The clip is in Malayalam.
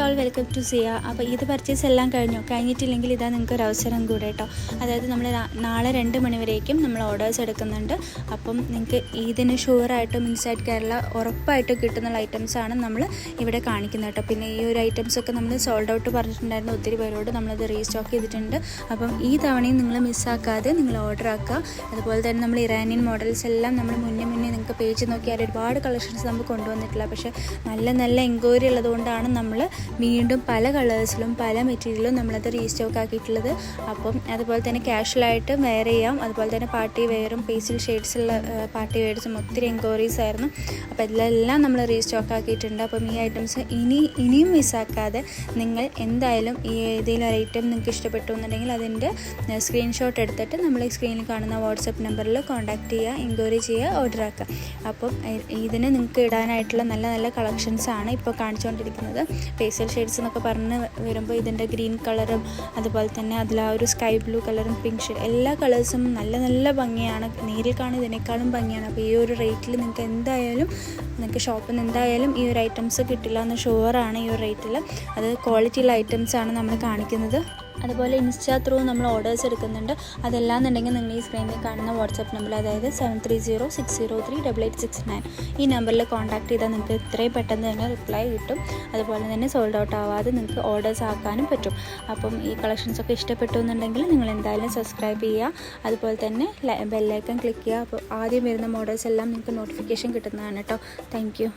ഓൾ, വെൽക്കം ടു സിയ. അപ്പോൾ ഇത് പർച്ചേസ് എല്ലാം കഴിഞ്ഞിട്ടില്ലെങ്കിൽ ഇതാ നിങ്ങൾക്ക് ഒരു അവസരം കൂടെ കേട്ടോ. അതായത് നമ്മൾ നാളെ 2 മണി വരേക്കും നമ്മൾ ഓർഡേഴ്സ് എടുക്കുന്നുണ്ട്. അപ്പം നിങ്ങൾക്ക് ഇതിന് ഷുവറായിട്ടും ഇൻസൈഡ് കേരള ഉറപ്പായിട്ട് കിട്ടുന്ന ഐറ്റംസാണ് നമ്മൾ ഇവിടെ കാണിക്കുന്നത് കേട്ടോ. പിന്നെ ഈ ഒരു ഐറ്റംസൊക്കെ നമ്മൾ സോൾഡ് ഔട്ട് പറഞ്ഞിട്ടുണ്ടായിരുന്നു, ഒത്തിരി പേരോട് നമ്മളത് റീസ്റ്റോക്ക് ചെയ്തിട്ടുണ്ട്. അപ്പം ഈ തവണയും നിങ്ങൾ മിസ്സാക്കാതെ നിങ്ങൾ ഓർഡർ ആക്കുക. അതുപോലെ തന്നെ നമ്മൾ ഇറാനിയൻ മോഡൽസ് എല്ലാം നമ്മൾ മുന്നേ നിങ്ങൾക്ക് പേജ് നോക്കിയാൽ ഒരുപാട് കളക്ഷൻസ് നമ്മൾ കൊണ്ടുവന്നിട്ടില്ല. പക്ഷേ നല്ല എൻക്വയറി ഉള്ളതുകൊണ്ടാണ് നമ്മൾ വീണ്ടും പല കളേഴ്സിലും പല മെറ്റീരിയലും നമ്മളത് റീസ്റ്റോക്ക് ആക്കിയിട്ടുള്ളത്. അപ്പം അതുപോലെ തന്നെ കാഷ്വലായിട്ട് വെയർ ചെയ്യാം. അതുപോലെ തന്നെ പാർട്ടി വെയറും പേസിൽ ഷെയ്ഡ്സുള്ള പാർട്ടി വെയർസും ഒത്തിരി എൻക്വയറീസ് ആയിരുന്നു. അപ്പോൾ ഇതിലെല്ലാം നമ്മൾ റീസ്റ്റോക്ക് ആക്കിയിട്ടുണ്ട്. അപ്പം ഈ ഐറ്റംസ് ഇനിയും മിസ്സാക്കാതെ നിങ്ങൾ എന്തായാലും ഈ ഏതെങ്കിലും ഒരു ഐറ്റം നിങ്ങൾക്ക് ഇഷ്ടപ്പെട്ടു എന്നുണ്ടെങ്കിൽ അതിൻ്റെ സ്ക്രീൻഷോട്ട് എടുത്തിട്ട് നമ്മൾ ഈ സ്ക്രീനിൽ കാണുന്ന വാട്സപ്പ് നമ്പറിൽ കോൺടാക്റ്റ് ചെയ്യുക, എൻക്വയറി ചെയ്യുക, ഓർഡർ ആക്കുക. അപ്പം ഇതിന് നിങ്ങൾക്ക് ഇടാനായിട്ടുള്ള നല്ല കളക്ഷൻസാണ് ഇപ്പോൾ കാണിച്ചുകൊണ്ടിരിക്കുന്നത്. പേസ്റ്റൽ ഷെയ്ഡ്സ് എന്നൊക്കെ പറഞ്ഞ് വരുമ്പോൾ ഇതിൻ്റെ ഗ്രീൻ കളറും അതുപോലെ തന്നെ അതിൽ ആ ഒരു സ്കൈ ബ്ലൂ കളറും പിങ്ക് ഷെയ്ഡ് എല്ലാ കളേഴ്സും നല്ല ഭംഗിയാണ്. നേരിൽ കാണുന്നത് ഇതിനേക്കാളും ഭംഗിയാണ്. അപ്പോൾ ഈ ഒരു റേറ്റിൽ നിങ്ങൾക്ക് ഷോപ്പിൽ നിന്ന് എന്തായാലും ഈ ഒരു ഐറ്റംസ് കിട്ടില്ല എന്ന് ഷുവറാണ്. ഈ ഒരു റേറ്റിൽ അത് ക്വാളിറ്റിയുള്ള ഐറ്റംസാണ് നമ്മൾ കാണിക്കുന്നത്. അതുപോലെ ഇൻസ്റ്റാ ത്രൂ നമ്മൾ ഓർഡേഴ്സ് എടുക്കുന്നുണ്ട്. അതെല്ലാന്നുണ്ടെങ്കിൽ നിങ്ങൾ ഈ സ്ക്രീനിൽ കാണുന്ന വാട്സപ്പ് നമ്പർ, അതായത് 7306038869 ഈ നമ്പറിൽ കോൺടാക്ട് ചെയ്താൽ നിങ്ങൾക്ക് ഇത്രയും പെട്ടെന്ന് തന്നെ റിപ്ലൈ കിട്ടും. അതുപോലെ തന്നെ സോൾഡ് ഔട്ട് ആവാതെ നിങ്ങൾക്ക് ഓർഡേഴ്സ് ആക്കാനും പറ്റും. അപ്പം ഈ കളക്ഷൻസൊക്കെ ഇഷ്ടപ്പെട്ടു എന്നുണ്ടെങ്കിൽ നിങ്ങൾ എന്തായാലും സബ്സ്ക്രൈബ് ചെയ്യുക. അതുപോലെ തന്നെ ബെല്ലൈക്കൺ ക്ലിക്ക് ചെയ്യുക. അപ്പോൾ ആദ്യം വരുന്ന മോഡൽസ് എല്ലാം നിങ്ങൾക്ക് നോട്ടിഫിക്കേഷൻ കിട്ടുന്നതാണ് കേട്ടോ. Thank you.